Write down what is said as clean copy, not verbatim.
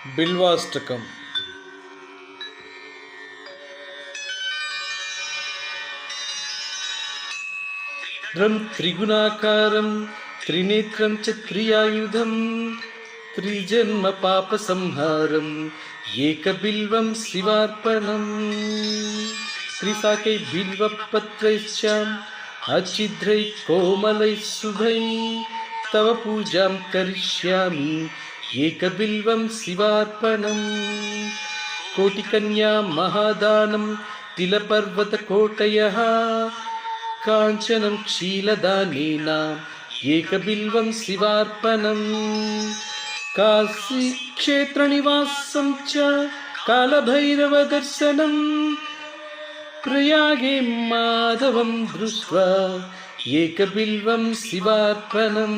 బిల్వాష్టకం. త్రిగుణాకారం త్రినేత్రం చ త్రియాయుధం త్రిజన్మ పాప సంహారం ఏకబిల్వం శివార్పణం. త్రిశాకై బిల్వపత్రైశ్చ అఛిద్రై కోమలై శుభై తవ పూజాం కరిష్యామి ఏకబిల్వం శివార్పణం. కోటికన్యా మహాదానం తిలపర్వత కోటయః కాంచనం క్షీలదానేన ఏకబిల్వం శివార్పణం. కాశీ క్షేత్ర నివాసం చ కాలభైరవ దర్శనం ప్రయాగే మాధవం దృష్ట్వా ఏకబిల్వం శివార్పణం.